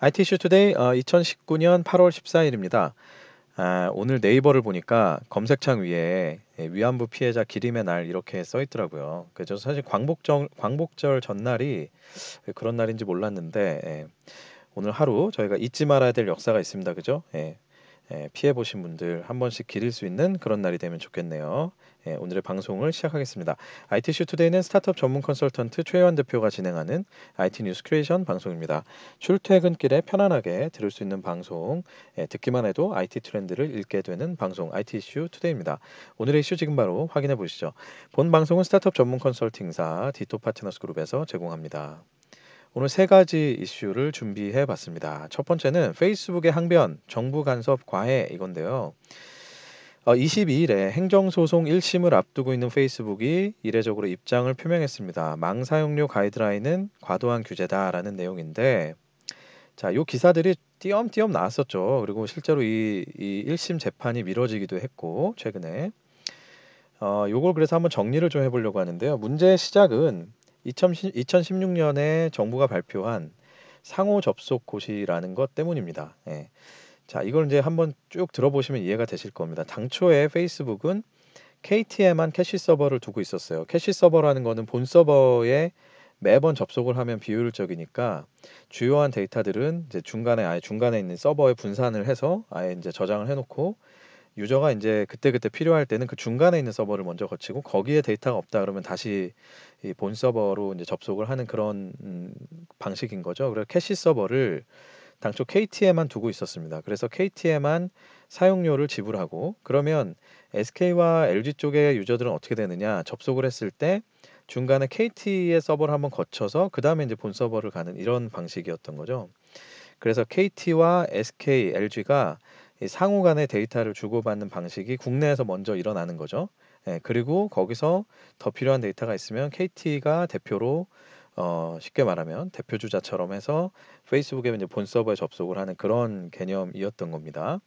IT 이슈 투데이 2019년 8월 14일입니다. 오늘 네이버를 보니까 검색창 위에 위안부 피해자 기림의 날 이렇게 써 있더라고요. 그래서 사실 광복절 전날이 그런 날인지 몰랐는데 오늘 하루 저희가 잊지 말아야 될 역사가 있습니다. 그죠? 피해 보신 분들 한 번씩 기릴 수 있는 그런 날이 되면 좋겠네요. 오늘의 방송을 시작하겠습니다. IT 이슈 투데이는 스타트업 전문 컨설턴트 최현 대표가 진행하는 IT 뉴스 크리에이션 방송입니다. 출퇴근길에 편안하게 들을 수 있는 방송, 듣기만 해도 IT 트렌드를 읽게 되는 방송 IT 이슈 투데이입니다. 오늘의 이슈 지금 바로 확인해 보시죠. 본 방송은 스타트업 전문 컨설팅사 디토 파트너스 그룹에서 제공합니다. 오늘 세 가지 이슈를 준비해 봤습니다. 첫 번째는 페이스북의 항변, 정부 간섭 과해 이건데요. 22일에 행정소송 1심을 앞두고 있는 페이스북이 이례적으로 입장을 표명했습니다. 망 사용료 가이드라인은 과도한 규제다라는 내용인데, 자, 요 기사들이 띄엄띄엄 나왔었죠. 그리고 실제로 이 1심 재판이 미뤄지기도 했고, 최근에. 요걸 그래서 한번 정리를 좀 해보려고 하는데요. 문제의 시작은 2016년에 정부가 발표한 상호 접속 고시라는 것 때문입니다. 자, 이걸 이제 한번 쭉 들어보시면 이해가 되실 겁니다. 당초에 페이스북은 KT에만 캐시 서버를 두고 있었어요. 캐시 서버라는 거는 본 서버에 매번 접속을 하면 비효율적이니까 주요한 데이터들은 이제 중간에 있는 서버에 분산을 해서 아예 이제 저장을 해놓고 유저가 이제 그때그때 필요할 때는 그 중간에 있는 서버를 먼저 거치고 거기에 데이터가 없다 그러면 다시 이 본 서버로 이제 접속을 하는 그런 방식인 거죠. 그래서 캐시 서버를 당초 KT에만 두고 있었습니다. 그래서 KT에만 사용료를 지불하고 그러면 SK와 LG 쪽의 유저들은 어떻게 되느냐? 접속을 했을 때 중간에 KT의 서버를 한번 거쳐서 그 다음에 이제 본 서버를 가는 이런 방식이었던 거죠. 그래서 KT와 SK, LG가 상호 간의 데이터를 주고받는 방식이 국내에서 먼저 일어나는 거죠. 그리고 거기서 더 필요한 데이터가 있으면 KT가 대표로 쉽게 말하면 대표 주자처럼 해서 페이스북에 이제 본 서버에 접속을 하는 그런 개념이었던 겁니다.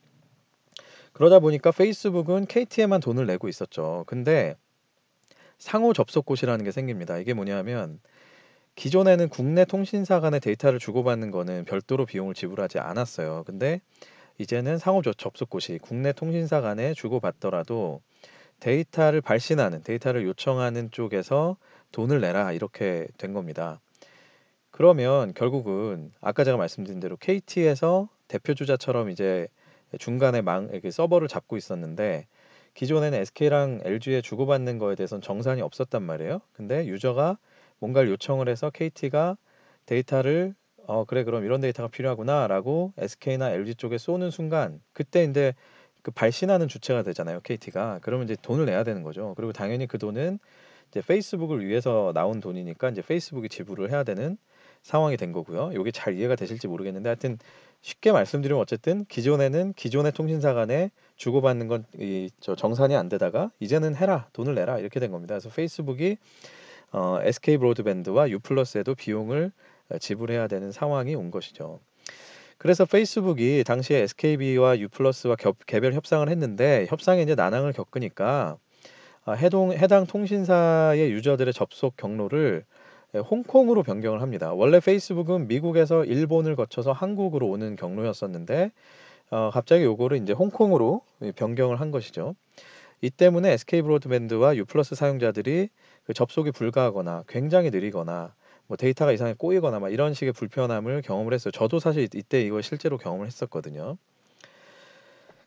그러다 보니까 페이스북은 KT에만 돈을 내고 있었죠. 근데 상호 접속곳이라는 게 생깁니다. 이게 뭐냐면 기존에는 국내 통신사 간의 데이터를 주고받는 거는 별도로 비용을 지불하지 않았어요. 근데 이제는 상호 접속곳이 국내 통신사 간에 주고받더라도 데이터를 요청하는 쪽에서 돈을 내라 이렇게 된 겁니다. 그러면 결국은 아까 제가 말씀드린 대로 KT에서 대표 주자처럼 이제 중간에 이렇게 서버를 잡고 있었는데 기존에는 SK랑 LG에 주고받는 거에 대해서는 정산이 없었단 말이에요. 근데 유저가 뭔가를 요청을 해서 KT가 데이터를 그래 그럼 이런 데이터가 필요하구나라고 SK나 LG 쪽에 쏘는 순간 그때 이제 그 발신하는 주체가 되잖아요. KT가. 그러면 이제 돈을 내야 되는 거죠. 그리고 당연히 그 돈은 이제 페이스북을 위해서 나온 돈이니까 이제 페이스북이 지불을 해야 되는 상황이 된 거고요. 이게 잘 이해가 되실지 모르겠는데 하여튼 쉽게 말씀드리면 어쨌든 기존에는 기존의 통신사 간에 주고받는 건 정산이 안 되다가 이제는 해라 돈을 내라 이렇게 된 겁니다. 그래서 페이스북이 SK 브로드밴드와 유플러스에도 비용을 지불해야 되는 상황이 온 것이죠. 그래서 페이스북이 당시에 SKB와 유플러스와 개별 협상을 했는데 협상에 이제 난항을 겪으니까 해당 통신사의 유저들의 접속 경로를 홍콩으로 변경을 합니다. 원래 페이스북은 미국에서 일본을 거쳐서 한국으로 오는 경로였었는데 갑자기 요거를 이제 홍콩으로 변경을 한 것이죠. 이 때문에 SK 브로드밴드와 유플러스 사용자들이 그 접속이 불가하거나 굉장히 느리거나 뭐 데이터가 이상하게 꼬이거나 막 이런 식의 불편함을 경험을 했어요. 저도 사실 이때 이걸 실제로 경험을 했었거든요.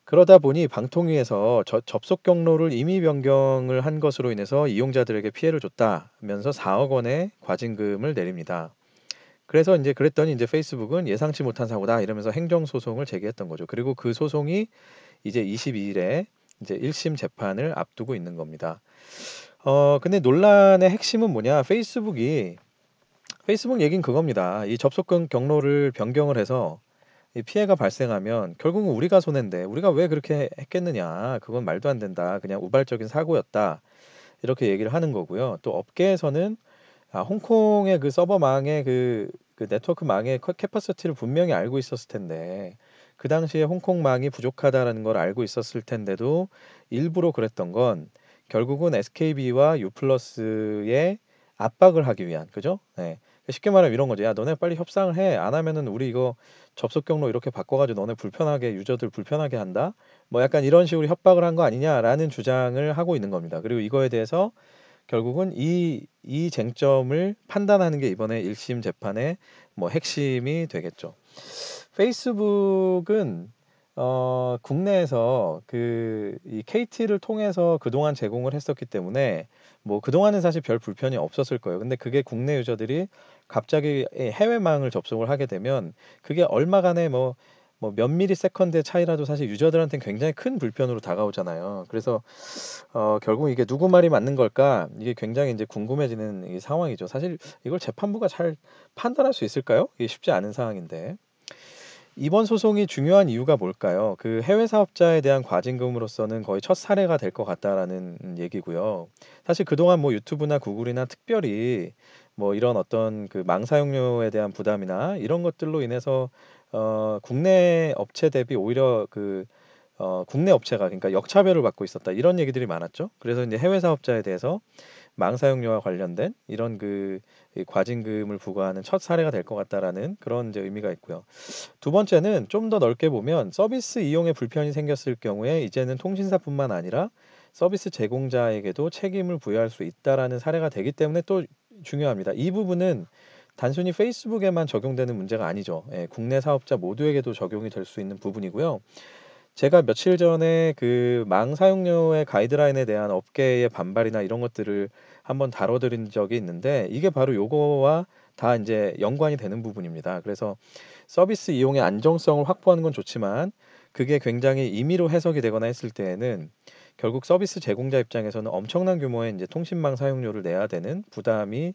그러다 보니 방통위에서 접속 경로를 임의 변경을 한 것으로 인해서 이용자들에게 피해를 줬다면서 4억 원의 과징금을 내립니다. 그래서 이제 그랬더니 이제 페이스북은 예상치 못한 사고다 이러면서 행정 소송을 제기했던 거죠. 그리고 그 소송이 이제 22일에 이제 1심 재판을 앞두고 있는 겁니다. 근데 논란의 핵심은 뭐냐? 페이스북 얘긴 그겁니다. 이 접속 경로를 변경을 해서 이 피해가 발생하면 결국은 우리가 손해인데 우리가 왜 그렇게 했겠느냐? 그건 말도 안 된다. 그냥 우발적인 사고였다. 이렇게 얘기를 하는 거고요. 또 업계에서는 홍콩의 그 서버망의 그 네트워크망의 캐퍼시티를 분명히 알고 있었을 텐데 그 당시에 홍콩망이 부족하다는 걸 알고 있었을 텐데도 일부러 그랬던 건 결국은 SKB와 유플러스에 압박을 하기 위한 그죠? 네. 쉽게 말하면 이런 거죠. "야 너네 빨리 협상을 해. 안 하면은 우리 이거 접속 경로 이렇게 바꿔 가지고 너네 불편하게 유저들 불편하게 한다." 뭐 약간 이런 식으로 협박을 한 거 아니냐라는 주장을 하고 있는 겁니다. 그리고 이거에 대해서 결국은 이 쟁점을 판단하는 게 이번에 1심 재판의 뭐 핵심이 되겠죠. 페이스북은 국내에서 이 KT를 통해서 그동안 제공을 했었기 때문에 뭐 그동안은 사실 별 불편이 없었을 거예요. 근데 그게 국내 유저들이 갑자기 해외망을 접속을 하게 되면 그게 얼마간의 뭐 몇 미리세컨드의 차이라도 사실 유저들한테는 굉장히 큰 불편으로 다가오잖아요. 그래서 결국 이게 누구 말이 맞는 걸까? 이게 굉장히 이제 궁금해지는 이 상황이죠. 사실 이걸 재판부가 잘 판단할 수 있을까요? 이게 쉽지 않은 상황인데. 이번 소송이 중요한 이유가 뭘까요? 그 해외 사업자에 대한 과징금으로서는 거의 첫 사례가 될 것 같다라는 얘기고요. 사실 그동안 뭐 유튜브나 구글이나 특별히 뭐 이런 어떤 그 망 사용료에 대한 부담이나 이런 것들로 인해서 국내 업체 대비 오히려 국내 업체가 그러니까 역차별을 받고 있었다 이런 얘기들이 많았죠. 그래서 이제 해외 사업자에 대해서 망 사용료와 관련된 이런 이 과징금을 부과하는 첫 사례가 될 것 같다라는 그런 이제 의미가 있고요. 두 번째는 좀 더 넓게 보면 서비스 이용에 불편이 생겼을 경우에 이제는 통신사뿐만 아니라 서비스 제공자에게도 책임을 부여할 수 있다라는 사례가 되기 때문에 또 중요합니다. 이 부분은 단순히 페이스북에만 적용되는 문제가 아니죠. 예, 국내 사업자 모두에게도 적용이 될 수 있는 부분이고요. 제가 며칠 전에 그 망 사용료의 가이드라인에 대한 업계의 반발이나 이런 것들을 한번 다뤄드린 적이 있는데 이게 바로 요거와 다 이제 연관이 되는 부분입니다. 그래서 서비스 이용의 안정성을 확보하는 건 좋지만 그게 굉장히 임의로 해석이 되거나 했을 때에는 결국 서비스 제공자 입장에서는 엄청난 규모의 이제 통신망 사용료를 내야 되는 부담이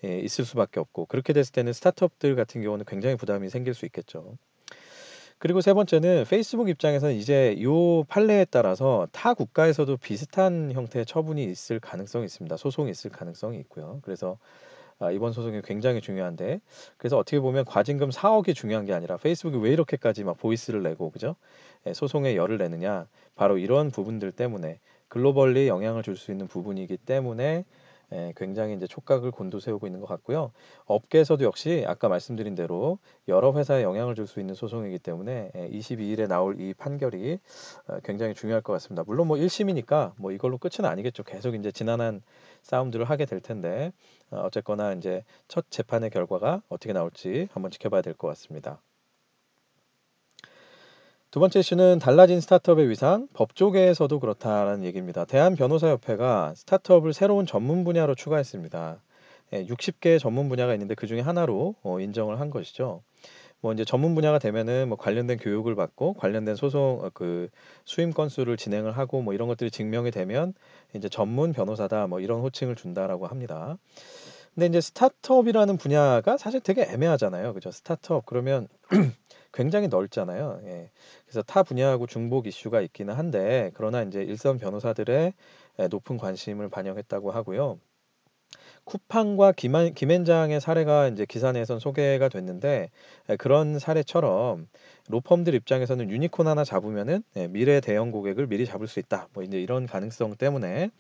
있을 수밖에 없고 그렇게 됐을 때는 스타트업들 같은 경우는 굉장히 부담이 생길 수 있겠죠. 그리고 세 번째는 페이스북 입장에서는 이제 요 판례에 따라서 타 국가에서도 비슷한 형태의 처분이 있을 가능성이 있습니다. 소송이 있을 가능성이 있고요. 그래서 이번 소송이 굉장히 중요한데 그래서 어떻게 보면 과징금 4억이 중요한 게 아니라 페이스북이 왜 이렇게까지 막 보이스를 내고 그죠? 소송에 열을 내느냐 바로 이런 부분들 때문에 글로벌리 영향을 줄 수 있는 부분이기 때문에 굉장히 이제 촉각을 곤두세우고 있는 것 같고요. 업계에서도 역시 아까 말씀드린 대로 여러 회사에 영향을 줄 수 있는 소송이기 때문에 22일에 나올 이 판결이 굉장히 중요할 것 같습니다. 물론 뭐 1심이니까 뭐 이걸로 끝은 아니겠죠. 계속 이제 지난한 싸움들을 하게 될 텐데 어쨌거나 이제 첫 재판의 결과가 어떻게 나올지 한번 지켜봐야 될 것 같습니다. 두 번째 이슈는 달라진 스타트업의 위상, 법조계에서도 그렇다라는 얘기입니다. 대한변호사협회가 스타트업을 새로운 전문 분야로 추가했습니다. 60개의 전문 분야가 있는데 그 중에 하나로 인정을 한 것이죠. 뭐 이제 전문 분야가 되면은 뭐 관련된 교육을 받고 관련된 소송 수임 건수를 진행을 하고 뭐 이런 것들이 증명이 되면 이제 전문 변호사다 뭐 이런 호칭을 준다라고 합니다. 근데 이제 스타트업이라는 분야가 사실 되게 애매하잖아요. 그죠? 스타트업 그러면 굉장히 넓잖아요. 예. 그래서 타 분야하고 중복 이슈가 있기는 한데 그러나 이제 일선 변호사들의 높은 관심을 반영했다고 하고요. 쿠팡과 김앤장의 사례가 이제 기사 내에선 소개가 됐는데 그런 사례처럼 로펌들 입장에서는 유니콘 하나 잡으면은 미래 대형 고객을 미리 잡을 수 있다. 뭐 이제 이런 가능성 때문에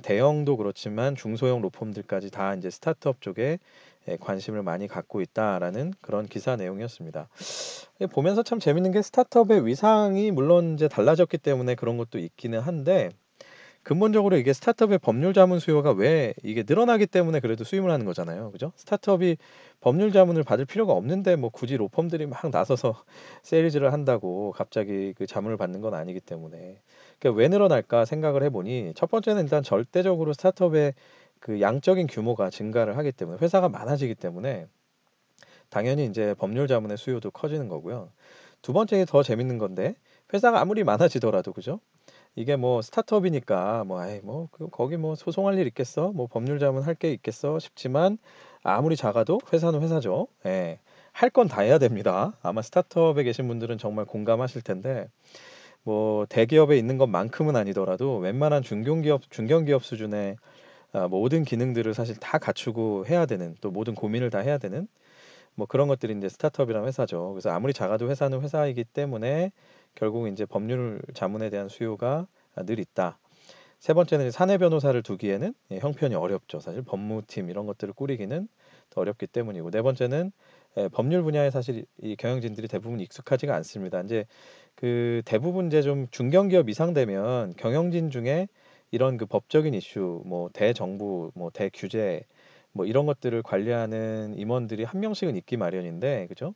대형도 그렇지만 중소형 로펌들까지 다 이제 스타트업 쪽에 관심을 많이 갖고 있다라는 그런 기사 내용이었습니다. 보면서 참 재밌는 게 스타트업의 위상이 물론 이제 달라졌기 때문에 그런 것도 있기는 한데 근본적으로 이게 스타트업의 법률 자문 수요가 왜 이게 늘어나기 때문에 그래도 수임을 하는 거잖아요. 그죠? 스타트업이 법률 자문을 받을 필요가 없는데 뭐 굳이 로펌들이 막 나서서 세일즈를 한다고 갑자기 그 자문을 받는 건 아니기 때문에. 그러니까 왜 늘어날까 생각을 해보니 첫 번째는 일단 절대적으로 스타트업의 그 양적인 규모가 증가를 하기 때문에 회사가 많아지기 때문에 당연히 이제 법률 자문의 수요도 커지는 거고요. 두 번째 더 재밌는 건데 회사가 아무리 많아지더라도 그죠? 이게 뭐 스타트업이니까 뭐 아이 뭐 거기 뭐 소송할 일 있겠어? 뭐 법률 자문 할 게 있겠어? 싶지만 아무리 작아도 회사는 회사죠. 예. 할 건 다 해야 됩니다. 아마 스타트업에 계신 분들은 정말 공감하실 텐데 뭐 대기업에 있는 것만큼은 아니더라도 웬만한 중견기업 수준의 모든 기능들을 사실 다 갖추고 해야 되는 또 모든 고민을 다 해야 되는 뭐 그런 것들이 이제 스타트업이란 회사죠. 그래서 아무리 작아도 회사는 회사이기 때문에 결국 이제 법률 자문에 대한 수요가 늘 있다. 세 번째는 사내 변호사를 두기에는 형편이 어렵죠. 사실 법무팀 이런 것들을 꾸리기는 더 어렵기 때문이고 네 번째는 법률 분야에 사실 이 경영진들이 대부분 익숙하지가 않습니다. 이제 그 대부분 이제 좀 중견기업 이상 되면 경영진 중에 이런 그 법적인 이슈, 뭐 대정부, 뭐 대규제, 뭐 이런 것들을 관리하는 임원들이 한 명씩은 있기 마련인데, 그죠?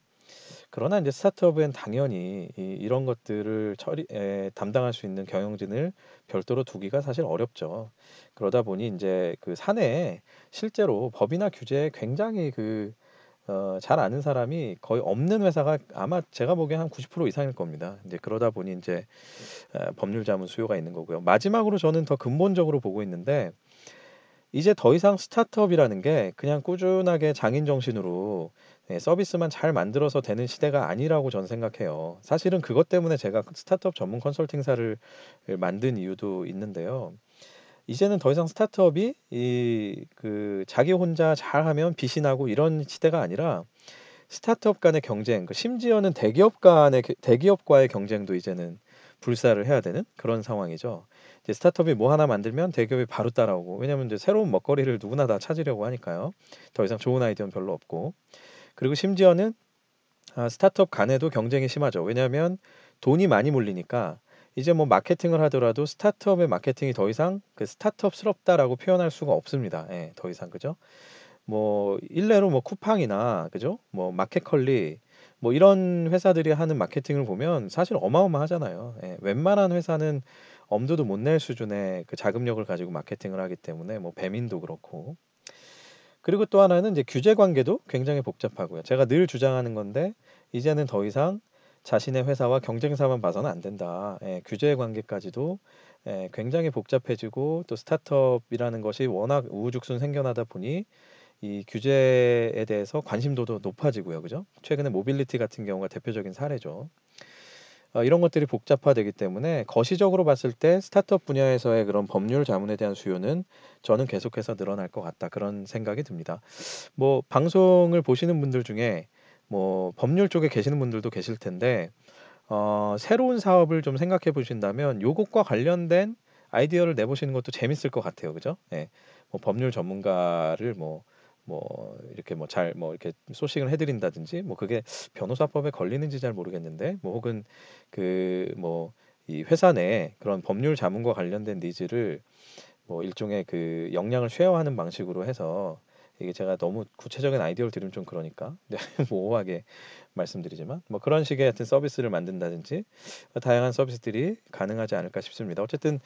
그러나 이제 스타트업엔 당연히 이런 것들을 담당할 수 있는 경영진을 별도로 두기가 사실 어렵죠. 그러다 보니 이제 그 사내에 실제로 법이나 규제에 굉장히 잘 아는 사람이 거의 없는 회사가 아마 제가 보기엔 한 90% 이상일 겁니다. 이제 그러다 보니 이제 법률 자문 수요가 있는 거고요. 마지막으로 저는 더 근본적으로 보고 있는데 이제 더 이상 스타트업이라는 게 그냥 꾸준하게 장인 정신으로 서비스만 잘 만들어서 되는 시대가 아니라고 저는 생각해요. 사실은 그것 때문에 제가 스타트업 전문 컨설팅사를 만든 이유도 있는데요. 이제는 더 이상 스타트업이 자기 혼자 잘하면 빛이 나고 이런 시대가 아니라 스타트업 간의 경쟁, 심지어는 대기업과의 경쟁도 이제는 불사를 해야 되는 그런 상황이죠. 이제 스타트업이 뭐 하나 만들면 대기업이 바로 따라오고, 왜냐면 이제 새로운 먹거리를 누구나 다 찾으려고 하니까요. 더 이상 좋은 아이디어는 별로 없고, 그리고 심지어는 스타트업 간에도 경쟁이 심하죠. 왜냐하면 돈이 많이 몰리니까 이제 뭐 마케팅을 하더라도 스타트업의 마케팅이 더 이상 그 스타트업스럽다라고 표현할 수가 없습니다. 예, 더 이상 그죠? 뭐 일례로 뭐 쿠팡이나 그죠? 뭐 마켓컬리 뭐 이런 회사들이 하는 마케팅을 보면 사실 어마어마하잖아요. 예, 웬만한 회사는 엄두도 못 낼 수준의 그 자금력을 가지고 마케팅을 하기 때문에 뭐 배민도 그렇고. 그리고 또 하나는 이제 규제 관계도 굉장히 복잡하고요. 제가 늘 주장하는 건데 이제는 더 이상 자신의 회사와 경쟁사만 봐서는 안 된다. 예, 규제 관계까지도 굉장히 복잡해지고 또 스타트업이라는 것이 워낙 우후죽순 생겨나다 보니 이 규제에 대해서 관심도도 높아지고요. 그죠? 최근에 모빌리티 같은 경우가 대표적인 사례죠. 이런 것들이 복잡화되기 때문에 거시적으로 봤을 때 스타트업 분야에서의 그런 법률 자문에 대한 수요는 저는 계속해서 늘어날 것 같다. 그런 생각이 듭니다. 뭐 방송을 보시는 분들 중에 뭐 법률 쪽에 계시는 분들도 계실 텐데 새로운 사업을 좀 생각해 보신다면 요것과 관련된 아이디어를 내보시는 것도 재밌을 것 같아요. 그죠? 예. 뭐 법률 전문가를 이렇게 이렇게 소싱을 해드린다든지 뭐 그게 변호사법에 걸리는지 잘 모르겠는데 뭐 혹은 이 회사 내 그런 법률 자문과 관련된 니즈를 뭐 일종의 그 역량을 쉐어하는 방식으로 해서 이게 제가 너무 구체적인 아이디어를 드리면 좀 그러니까 네, 모호하게 말씀드리지만 뭐 그런 식의 하여튼 서비스를 만든다든지 다양한 서비스들이 가능하지 않을까 싶습니다. 어쨌든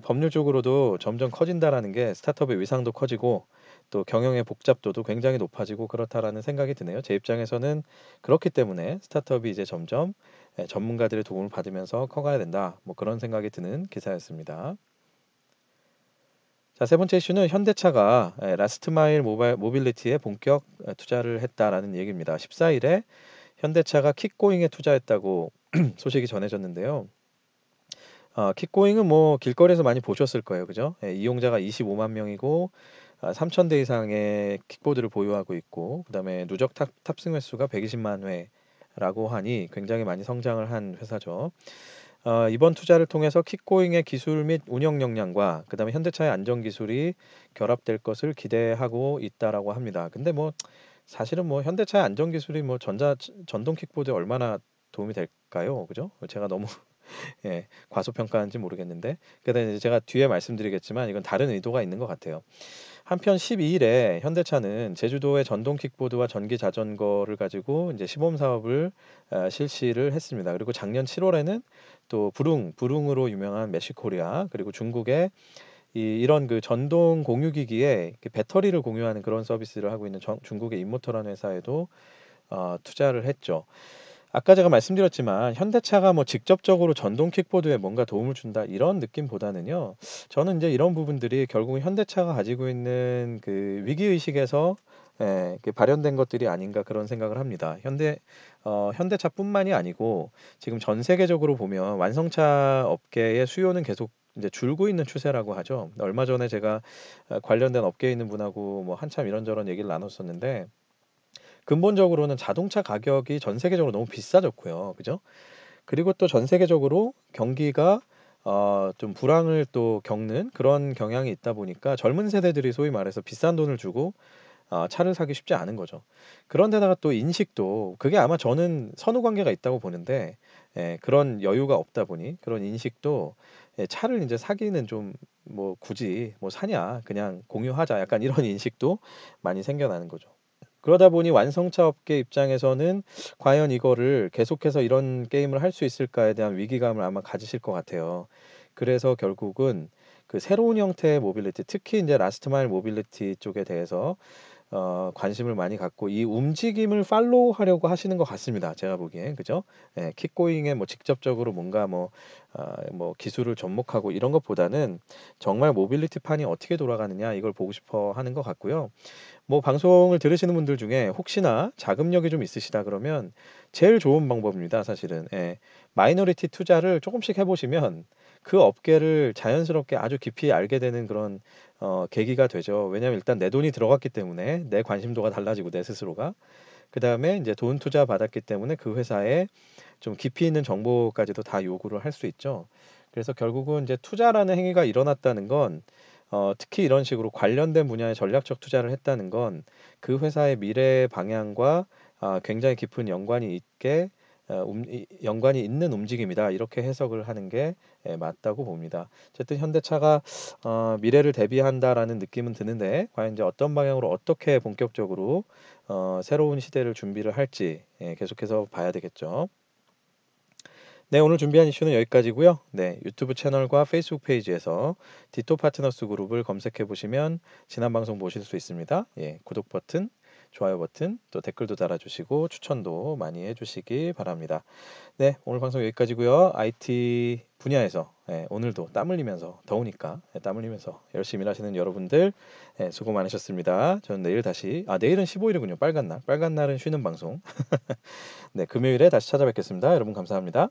법률 적으로도 점점 커진다라는 게 스타트업의 위상도 커지고 또 경영의 복잡도도 굉장히 높아지고 그렇다라는 생각이 드네요. 제 입장에서는 그렇기 때문에 스타트업이 이제 점점 전문가들의 도움을 받으면서 커가야 된다. 뭐 그런 생각이 드는 기사였습니다. 자, 세 번째 이슈는 현대차가 라스트 마일 모빌리티에 본격 투자를 했다라는 얘기입니다. 14일에 현대차가 킥고잉에 투자했다고 소식이 전해졌는데요. 킥고잉은 뭐 길거리에서 많이 보셨을 거예요. 그죠? 이용자가 25만 명이고 3천 대 이상의 킥보드를 보유하고 있고 그다음에 누적 탑승 횟수가 120만 회라고 하니 굉장히 많이 성장을 한 회사죠. 이번 투자를 통해서 킥고잉의 기술 및 운영 역량과 그다음에 현대차의 안전 기술이 결합될 것을 기대하고 있다라고 합니다. 근데 뭐 사실은 뭐 현대차의 안전 기술이 뭐 전동 킥보드에 얼마나 도움이 될까요? 그죠? 제가 너무 예, 과소평가한지 모르겠는데. 그다음에 이제 제가 뒤에 말씀드리겠지만 이건 다른 의도가 있는 것 같아요. 한편 12일에 현대차는 제주도의 전동 킥보드와 전기 자전거를 가지고 이제 시범 사업을 실시를 했습니다. 그리고 작년 7월에는 또 부릉으로 유명한 메시코리아 그리고 중국의 이런 그 전동 공유기기에 배터리를 공유하는 그런 서비스를 하고 있는 중국의 인모터라는 회사에도 투자를 했죠. 아까 제가 말씀드렸지만 현대차가 뭐 직접적으로 전동 킥보드에 뭔가 도움을 준다 이런 느낌보다는요. 저는 이제 이런 부분들이 결국은 현대차가 가지고 있는 그 위기 의식에서 발현된 것들이 아닌가 그런 생각을 합니다. 현대차뿐만이 아니고 지금 전 세계적으로 보면 완성차 업계의 수요는 계속 이제 줄고 있는 추세라고 하죠. 얼마 전에 제가 관련된 업계에 있는 분하고 뭐 한참 이런저런 얘기를 나눴었는데 근본적으로는 자동차 가격이 전 세계적으로 너무 비싸졌고요. 그죠? 그리고 또 전 세계적으로 경기가 좀 불황을 또 겪는 그런 경향이 있다 보니까 젊은 세대들이 소위 말해서 비싼 돈을 주고 차를 사기 쉽지 않은 거죠. 그런데다가 또 인식도 그게 아마 저는 선후 관계가 있다고 보는데 그런 여유가 없다 보니 그런 인식도 차를 이제 사기는 좀 뭐 굳이 뭐 사냐 그냥 공유하자 약간 이런 인식도 많이 생겨나는 거죠. 그러다 보니 완성차 업계 입장에서는 과연 이거를 계속해서 이런 게임을 할 수 있을까에 대한 위기감을 아마 가지실 것 같아요. 그래서 결국은 그 새로운 형태의 모빌리티, 특히 이제 라스트 마일 모빌리티 쪽에 대해서 관심을 많이 갖고 이 움직임을 팔로우하려고 하시는 것 같습니다. 제가 보기엔 그죠? 킥고잉에 뭐 직접적으로 뭔가 뭐 기술을 접목하고 이런 것보다는 정말 모빌리티 판이 어떻게 돌아가느냐 이걸 보고 싶어 하는 것 같고요. 뭐 방송을 들으시는 분들 중에 혹시나 자금력이 좀 있으시다 그러면 제일 좋은 방법입니다. 사실은 마이너리티 투자를 조금씩 해보시면 그 업계를 자연스럽게 아주 깊이 알게 되는 그런 계기가 되죠. 왜냐하면 일단 내 돈이 들어갔기 때문에 내 관심도가 달라지고 내 스스로가 그 다음에 이제 돈 투자 받았기 때문에 그 회사에 좀 깊이 있는 정보까지도 다 요구를 할 수 있죠. 그래서 결국은 이제 투자라는 행위가 일어났다는 건 특히 이런 식으로 관련된 분야에 전략적 투자를 했다는 건 그 회사의 미래 방향과 굉장히 깊은 연관이 있게 연관이 있는 움직임이다. 이렇게 해석을 하는 게 맞다고 봅니다. 어쨌든 현대차가 미래를 대비한다라는 느낌은 드는데 과연 이제 어떤 방향으로 어떻게 본격적으로 새로운 시대를 준비를 할지 계속해서 봐야 되겠죠. 네, 오늘 준비한 이슈는 여기까지고요. 네, 유튜브 채널과 페이스북 페이지에서 디토 파트너스 그룹을 검색해 보시면 지난 방송 보실 수 있습니다. 예, 구독 버튼, 좋아요 버튼, 또 댓글도 달아주시고 추천도 많이 해주시기 바랍니다. 네, 오늘 방송 여기까지고요. IT 분야에서 오늘도 땀 흘리면서 더우니까 땀 흘리면서 열심히 일하시는 여러분들 수고 많으셨습니다. 저는 내일 다시 내일은 15일이군요. 빨간 날. 빨간 날은 쉬는 방송. 네, 금요일에 다시 찾아뵙겠습니다. 여러분 감사합니다.